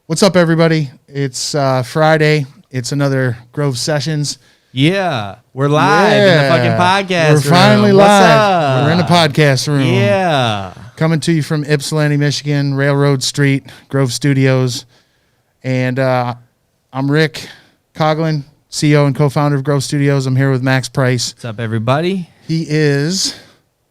What's up, everybody? It's Friday. It's another Grove Sessions. Yeah, we're live in the fucking podcast room. We're finally What's live. up? We're in the podcast room. Yeah. Coming to you from Ypsilanti, Michigan, Railroad Street, Grove Studios. And I'm Rick Coughlin, CEO and co-founder of Grove Studios. I'm here with Max Price. What's up, everybody? He is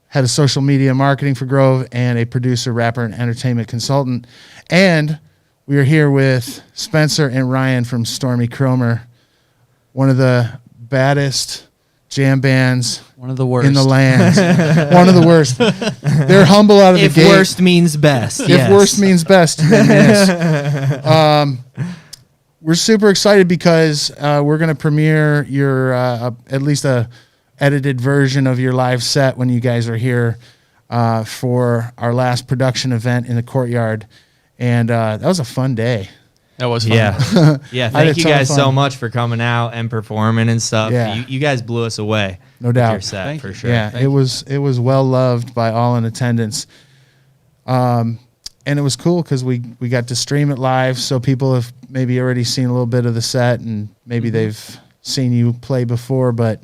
head of social media marketing for Grove and a producer, rapper, and entertainment consultant. And we are here with Spencer and Ryan from Stormy Chromer, one of the baddest jam bands one of the worst in the land. One of the worst. They're humble out of the gate. If worst means best. If worst means best, then yes. We're super excited because we're going to premiere your at least a edited version of your live set when you guys are here for our last production event in the courtyard. And that was a fun day. That was fun. Yeah. Yeah. Thank you guys so so much for coming out and performing and stuff. Yeah. You guys blew us away. No doubt. With your set, Thank for you. sure. Yeah, it was well loved by all in attendance. And it was cool because we got to stream it live, so people have maybe already seen a little bit of the set, and maybe they've seen you play before, but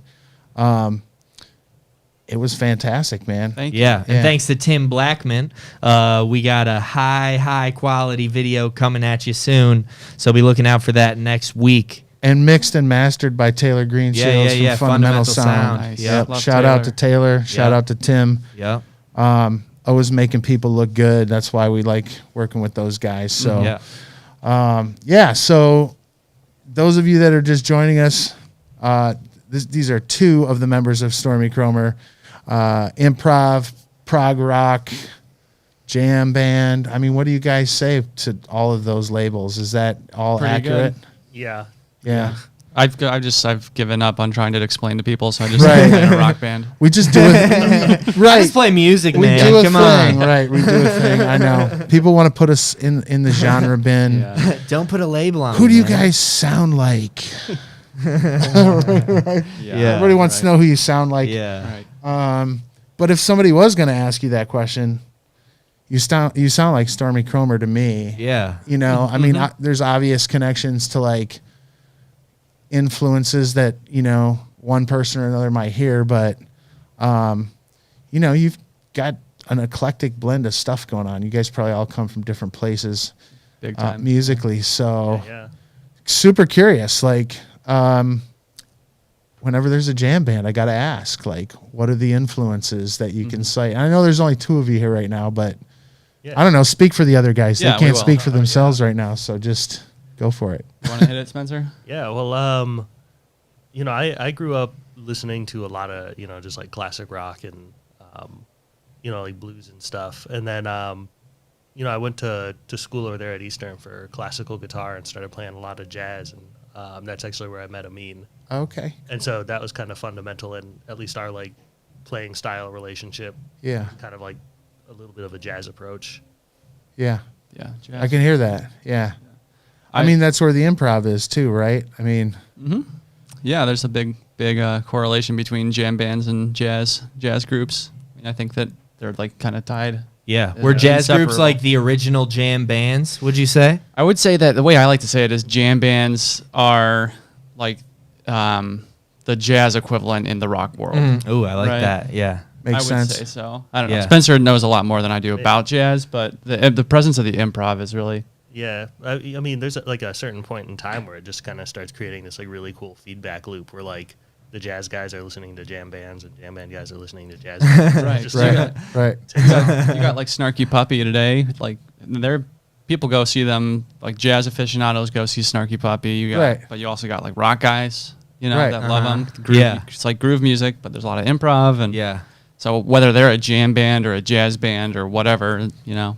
it was fantastic, man. Thank you. Yeah, and thanks to Tim Blackman, we got a high quality video coming at you soon. So be looking out for that next week. And mixed and mastered by Taylor Greenshields from Fundamental Sound. Nice. Yep. Love Shout out to Taylor. Shout out to Tim. Yep. Always making people look good. That's why we like working with those guys. So, so those of you that are just joining us, these are two of the members of Stormy Chromer. Improv, prog rock, jam band. I mean, what do you guys say to all of those labels? Is that all Pretty accurate? good. Yeah. I've given up on trying to explain to people, so I just Right. play in a rock band. We just do it. I Right. just play music, We man. do a Come thing. on. Right. We do a thing. I know. People want to put us in the genre bin. Yeah. Don't put a label on Who it, do you man. guys sound like? Yeah. Everybody wants to know who you sound like. Yeah. Right. But if somebody was going to ask you that question, you sound like Stormy Chromer to me. Yeah. You know, I mean, there's obvious connections to like influences that, you know, one person or another might hear, but, you know, you've got an eclectic blend of stuff going on. You guys probably all come from different places Big time. musically. So Yeah. super curious, like, whenever there's a jam band, I got to ask, like, what are the influences that you can cite? I know there's only two of you here right now, but Yeah. I don't know. Speak for the other guys. Yeah, They we can't will. speak for themselves right now. So just go for it. You want to hit it, Spencer? Yeah, well, you know, I grew up listening to a lot of, you know, just like classic rock and, you know, like blues and stuff. And then, you know, I went to school over there at Eastern for classical guitar and started playing a lot of jazz. And that's actually where I met Amin. Okay. And so that was kind of fundamental in at least our like playing style relationship, Yeah. kind of like a little bit of a jazz approach. Yeah. Yeah. I can hear that. Yeah. I mean, that's where the improv is too, right? I mean, Yeah, there's a big correlation between jam bands and jazz groups. I mean, I think that they're like kind of tied. Yeah. Were jazz groups Inseparable. like the original jam bands, would you say? I would say that the way I like to say it is jam bands are like the jazz equivalent in the rock world. Oh, I like Right. that. Yeah. makes I would sense. say so. I don't know. Yeah. Spencer knows a lot more than I do about jazz, but the presence of the improv is really Yeah, I mean, there's like a certain point in time where it just kind of starts creating this like really cool feedback loop where like the jazz guys are listening to jam bands and jam band guys are listening to jazz bands. Right, Just Right. Right. you got like Snarky Puppy today. Like there, people go see them. Like jazz aficionados go see Snarky Puppy. You got, Right. but you also got like rock guys. You know Right. that love them. Yeah. It's like groove music, but there's a lot of improv and Yeah. So whether they're a jam band or a jazz band or whatever, you know,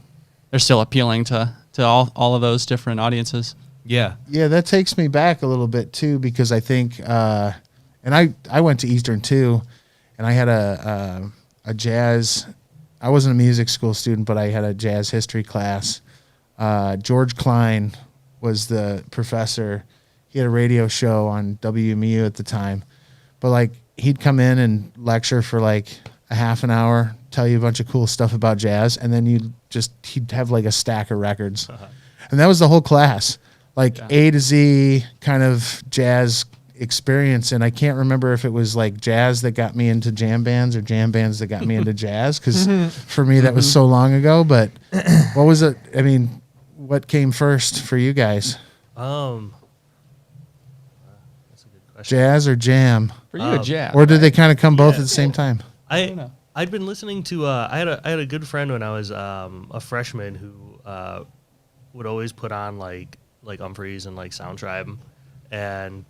they're still appealing to all of those different audiences. Yeah. Yeah, that takes me back a little bit too, because I think, and I went to Eastern too, and I had a jazz. I wasn't a music school student, but I had a jazz history class. George Klein was the professor. He had a radio show on WMU at the time, but like he'd come in and lecture for like a half an hour, tell you a bunch of cool stuff about jazz, and then he'd have like a stack of records. And that was the whole class, like Yeah. A to Z kind of jazz experience. And I can't remember if it was like jazz that got me into jam bands or jam bands that got me into jazz, because for me that was so long ago. But what was it? I mean, what came first for you guys? That's a good question. Jazz or jam? For you, a jazz. Or did they kind of come both Yeah. at the same time? don't know. I'd been listening to I had a good friend when I was a freshman who would always put on like Humphreys and like Sound Tribe, and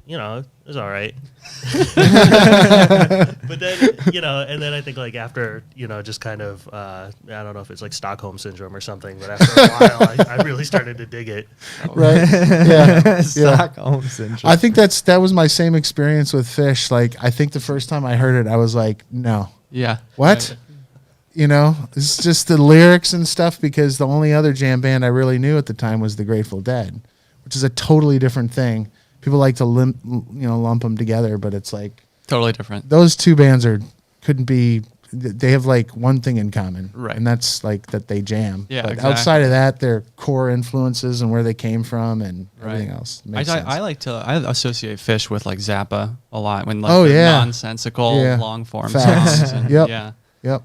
you know, it was all right. But then, and then I think like after, just kind of, I don't know if it's like Stockholm syndrome or something, but after a while, I really started to dig it. Right? Yeah. Stockholm syndrome. I think that was my same experience with Fish. Like, I think the first time I heard it, I was like, no. Yeah. What? It's just the lyrics and stuff, because the only other jam band I really knew at the time was the Grateful Dead, which is a totally different thing. People like to lump them together, but it's like Totally different. those two bands couldn't be. They have like one thing in common, Right. And that's like that they jam. Yeah, But exactly. outside of that, their core influences and where they came from and everything else makes sense. I associate Fish with like Zappa a lot, when like Oh, the yeah. nonsensical Yeah. long form Facts. songs. And, Yep. Yeah. Yep,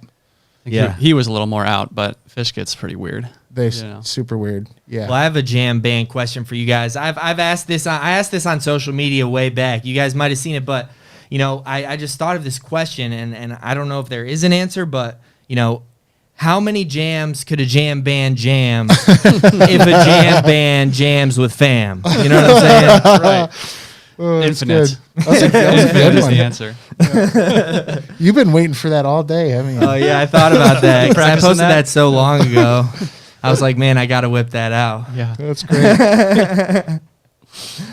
Yeah. He was a little more out, but Fish gets pretty weird. they Yeah. super weird. Yeah. Well, I have a jam band question for you guys. I've asked this. I asked this on social media way back. You guys might have seen it, but I just thought of this question, and I don't know if there is an answer, but how many jams could a jam band jam if a jam band jams with fam? You know what I'm saying? Right. Oh, that's Infinite. good. That was a Infinite good is one. the answer. You've been waiting for that all day, haven't you? Oh yeah, I thought about that. 'Cause I Practicing posted that? that so long ago. I was like, man, I got to whip that out. Yeah. That's great.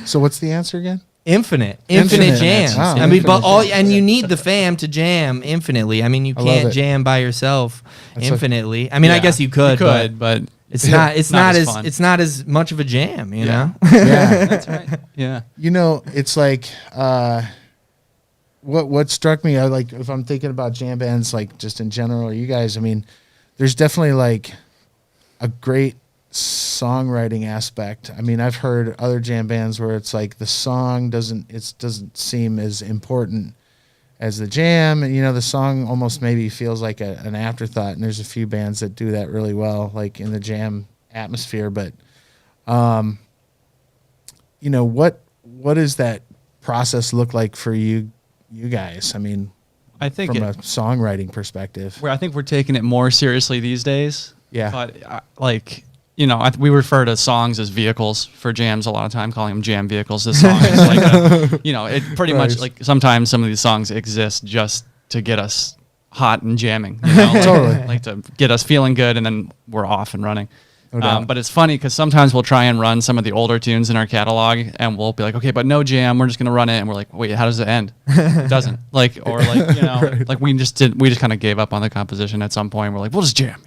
So what's the answer again? Infinite Infinite. jams. Wow. I mean, but Infinite you need the fam to jam infinitely. I mean, you I love can't it. jam by yourself That's infinitely. I mean, I Yeah. guess you could, You but could, but it's not. It's Not not as as. fun. It's not as much of a jam. You Yeah. know. Yeah. that's right. Yeah. It's like what struck me. I like, if I'm thinking about jam bands, like just in general, or you guys. I mean, there's definitely like a great songwriting aspect. I mean, I've heard other jam bands where it's like the song doesn't seem as important as the jam, and the song almost maybe feels like an afterthought. And there's a few bands that do that really well, like in the jam atmosphere. But what does that process look like for you guys? I mean, I think from a songwriting perspective. I think we're taking it more seriously these days. Yeah. But we refer to songs as vehicles for jams a lot of time, calling them jam vehicles. This song is like, it pretty much Nice. like sometimes some of these songs exist just to get us hot and jamming. Like, Totally. like to get us feeling good, and then we're off and running. No doubt. But it's funny because sometimes we'll try and run some of the older tunes in our catalog, and we'll be like, okay, but no jam. We're just gonna run it, and we're like, wait, how does it end? It doesn't. Like like we just kind of gave up on the composition at some point. We're like, we'll just jam,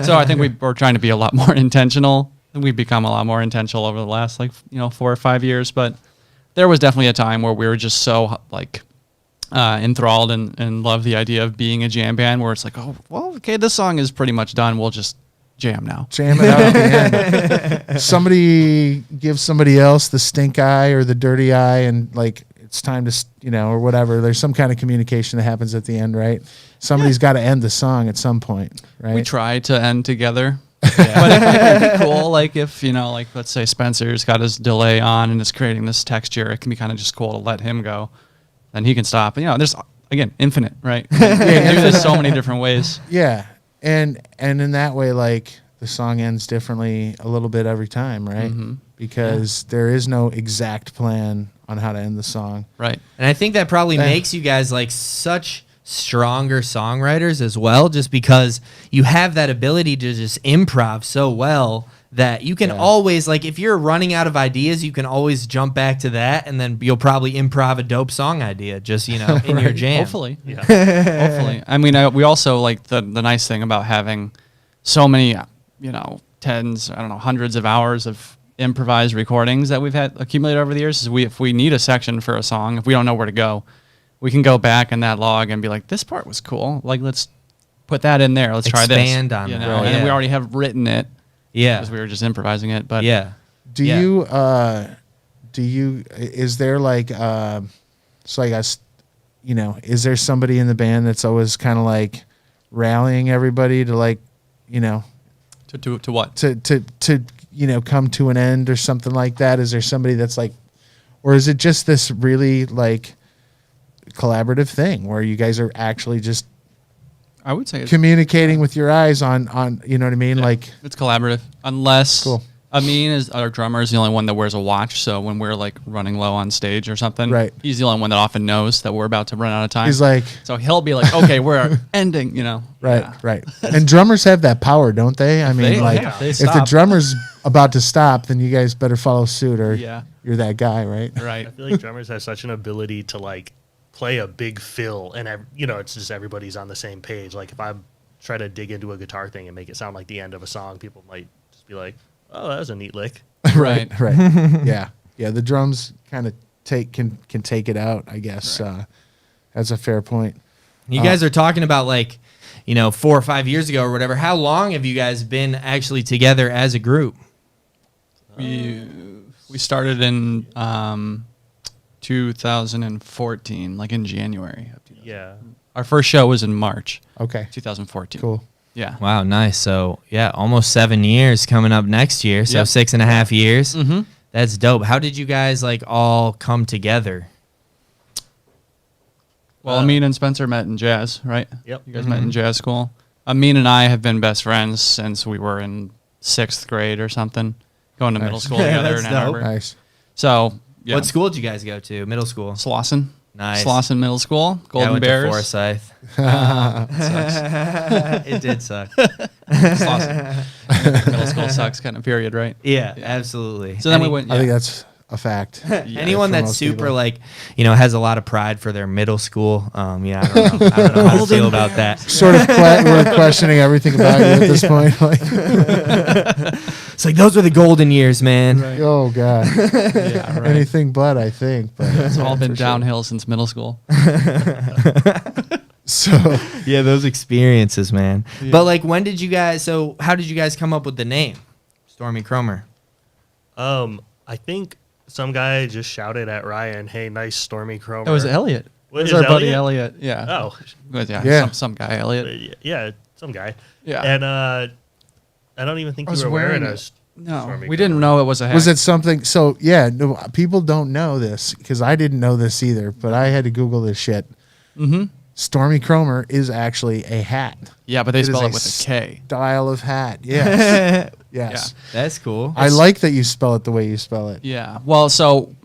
So I think we're trying to be a lot more intentional. We've become a lot more intentional over the last 4 or 5 years. But there was definitely a time where we were just so enthralled and loved the idea of being a jam band, where it's like, oh, well, okay, this song is pretty much done. We'll just jam now. Jam it out at the end. Somebody gives somebody else the stink eye or the dirty eye, and like it's time to, or whatever. There's some kind of communication that happens at the end, right? Somebody's got to end the song at some point, right? We try to end together. But it'd be cool, like if, let's say Spencer's got his delay on and is creating this texture, it can be kind of just cool to let him go. Then he can stop. And, there's, again, infinite, right? You can do this so many different ways. Yeah. And in that way, like the song ends differently a little bit every time, right? Mhm. Because there is no exact plan on how to end the song. Right. And I think that probably Yeah. makes you guys like such stronger songwriters as well, just because you have that ability to just improv so well that you can Yeah. always, like, if you're running out of ideas, you can always jump back to that, and then you'll probably improv a dope song idea just, in your jam. Hopefully. Yeah. Hopefully. I mean, we also like the nice thing about having so many, tens, I don't know, hundreds of hours of improvised recordings that we've had accumulated over the years is if we need a section for a song, if we don't know where to go, we can go back in that log and be like, this part was cool. Like, let's put that in there. Let's try this. Expand on you that. know? Right. And Yeah. we already have written it Yeah. because we were just improvising it. But Yeah. Do Yeah. you is there like so I guess is there somebody in the band that's always kind of like rallying everybody to like to what? to come to an end or something like that? Is there somebody that's like, or is it just this really like collaborative thing where you guys are actually just I would say it's, communicating with your eyes on you know what I mean? yeah, Like, it's collaborative. Unless Cool. Amin is our drummer is the only one that wears a watch. So when we're like running low on stage or something, Right. he's the only one that often knows that we're about to run out of time. he's like, so he'll be like, okay, we're ending. right, Yeah. right. And drummers have that power, don't they? I mean, They- like, yeah, they if the stop. drummer's about to stop, then you guys better follow suit, or Yeah. you're that guy, right? Right. I feel like drummers have such an ability to like play a big fill, and it's just everybody's on the same page. Like if I try to dig into a guitar thing and make it sound like the end of a song, people might just be like, "Oh, that was a neat lick." Right. Right. Yeah. Yeah. The drums kind of can take it out, I guess. That's a fair point. You guys are talking about like, 4 or 5 years ago or whatever. How long have you guys been actually together as a group? We started in 2014, like in January. Yeah. Our first show was in March Okay. 2014. Cool. Yeah. Wow, nice. So yeah, almost 7 years coming up next year. So Yep. 6.5 years. Mm-hmm. That's dope. How did you guys like all come together? Well, Amin and Spencer met in jazz, right? Yep. You guys met in jazz school. Amin and I have been best friends since we were in 6th grade or something, going to middle Nice. school Yeah, together that's in Ann dope. Arbor. Nice. So, yeah. What school did you guys go to? Middle school. Slauson. Nice. Slauson Middle School. Yeah, I Golden went Bears. to Forsyth. It did suck. Slauson. Middle school sucks kind of period, right? Yeah, absolutely. So then we went. I think yeah. that's a fact. Anyone for that's most super people. like, has a lot of pride for their middle school. I don't know. I don't know how to feel about that. Sort of we're questioning everything about you at this point. Like, It's like those were the golden years, man. oh God, Yeah, right. anything but, I think. But It's all been for sure. downhill since middle school. So Yeah, those experiences, man. Yeah. But like, when did you guys? So, how did you guys come up with the name, Stormy Chromer? I think some guy just shouted at Ryan, "Hey, nice Stormy Chromer." It was Elliot. What, It was is our buddy Elliot? Elliot. Yeah. Oh, Yeah. Yeah. Some guy Elliot. yeah, some guy. Yeah. And I don't even think I you was were wearing wearing a it. No, Stormy we didn't Chromer. know it was a hat. was it something? So yeah, no, people don't know this because I didn't know this either. But I had to Google this shit. Mm-hmm. Stormy Chromer is actually a hat. Yeah, but they It is spell a it with a K. Style of hat. Yes. Yes. That's cool. I like that you spell it the way you spell it. Yeah. Well, so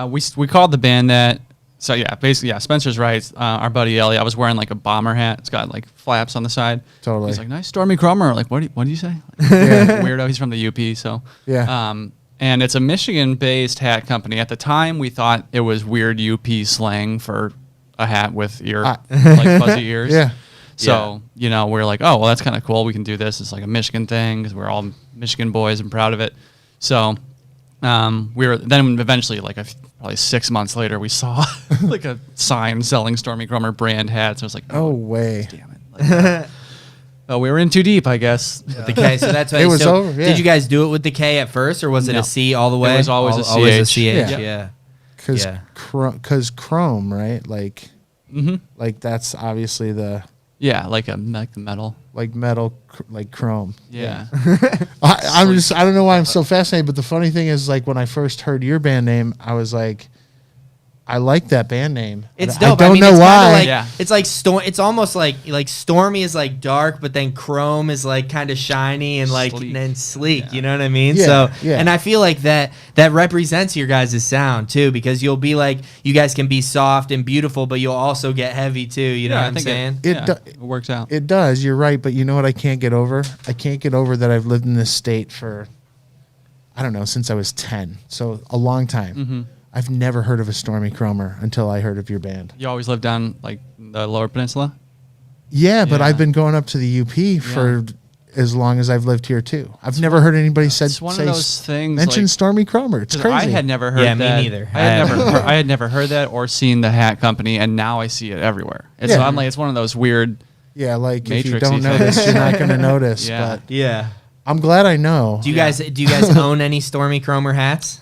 we called the band that. So yeah, basically, yeah. Spencer's right. Our buddy Elliot. I was wearing like a bomber hat. It's got like flaps on the side. Totally. He's like, "Nice Stormy Chromer." Like, what do you say? Yeah. Weirdo. He's from the UP, so Yeah. and it's a Michigan-based hat company. At the time, we thought it was weird UP slang for a hat with like fuzzy ears. Yeah. So we're like, oh well, that's kind of cool. We can do this. It's like a Michigan thing because we're all Michigan boys and proud of it. So we were then eventually like probably 6 months later we saw like a sign selling Stormy Chromer brand hats. I was like, Oh way. damn it. Like, oh, we were in too deep, I guess. With the K. So that's why It was so over, yeah. Did you guys do it with the K at first, or was it No. a C all the way? was always a Always a CH. CH. Yeah. Yeah. Because Yeah. chrome, right? Like Mm-hmm. like that's obviously the Yeah, like the metal. like metal like chrome. Yeah. I don't know why I'm so fascinated, but the funny thing is, like, when I first heard your band name, I was like, I like that band name. It's I dope. don't know it's kinda why. Like, Yeah. It's like It's almost like Stormy is like dark, but then Chrome is like kind of shiny and like Sleek. then sleek. Yeah. You know what I mean? Yeah, So yeah. and I feel like that represents your guys' sound too, because you'll be like, you guys can be soft and beautiful, but you'll also get heavy too. You know what I'm saying? It works out. It does. You're right, but you know what? I can't get over. I can't get over that I've lived in this state for, I don't know, since I was 10. So a long time. Mm-hmm. I've never heard of a Stormy Chromer until I heard of your band. You always lived down like the Lower Peninsula? Yeah, but Yeah. I've been going up to the UP for as long as I've lived here too. I've never heard anybody It's one of those things. mention like, Stormy Chromer. It's 'cause crazy. I had never heard Yeah, me that. neither. I had never heard that or seen the hat company, and now I see it everywhere. It's Yeah. I'm like, it's one of those weird Yeah, like if you Matrix-y don't thing. notice, you're not going to notice. Yeah. But Yeah. I'm glad I know. Do you guys own any Stormy Chromer hats?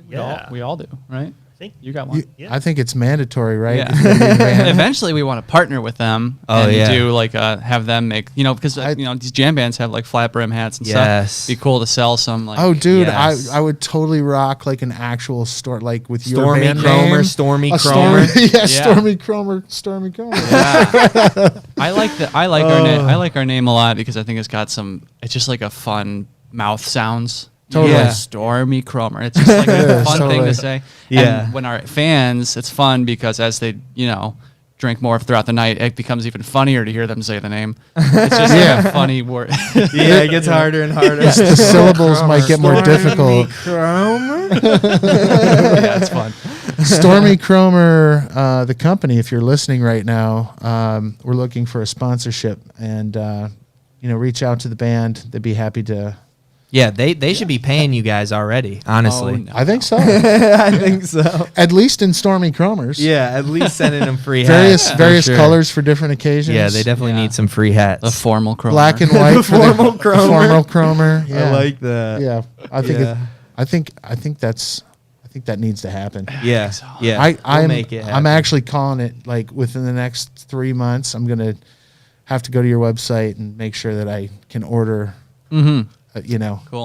Yeah. We all do, right? I think You got one. Yeah. I think it's mandatory, right? Yeah. If you're gonna be a band. Eventually, we want to partner with them Oh, and yeah. do like have them make because these jam bands have like flat brim hats and Yes. stuff. Be cool to sell some. Like, Oh, dude, Yes. I would totally rock like an actual store, like with your Stormy band Chromer, name. Stormy A Chromer. yeah, Stormy Chromer, Stormy Chromer. yeah. I like our name. I like our name a lot because I think it's got some. It's just like a fun mouth sounds. Totally. Yeah. Stormy Chromer. It's just like a Yeah, fun thing totally. to say. Yeah. And when our fans, it's fun because as they drink more throughout the night, it becomes even funnier to hear them say the name. It's just like a funny word. Yeah, it gets harder and harder. The syllables might get more difficult. Chromer. Yeah, it's fun. Stormy Chromer, the company, if you're listening right now, we're looking for a sponsorship, and reach out to the band. They'd be happy to. Yeah, they should be paying you guys already. Honestly, Oh, no. I think so. I think so. At least in Stormy Chromer's. Yeah, at least sending them free hats. Various for sure. colors for different occasions. Yeah, they definitely Yeah. need some free hats. The formal Chromer. black and white. for the Formal Chromer. Formal Chromer. Yeah. I like that. Yeah, I think. Yeah. I think that needs to happen. Yeah, yeah. I'm make it happen. I'm actually calling it like within the next 3 months. I'm gonna have to go to your website and make sure that I can order. Mm-hmm. You know, Cool.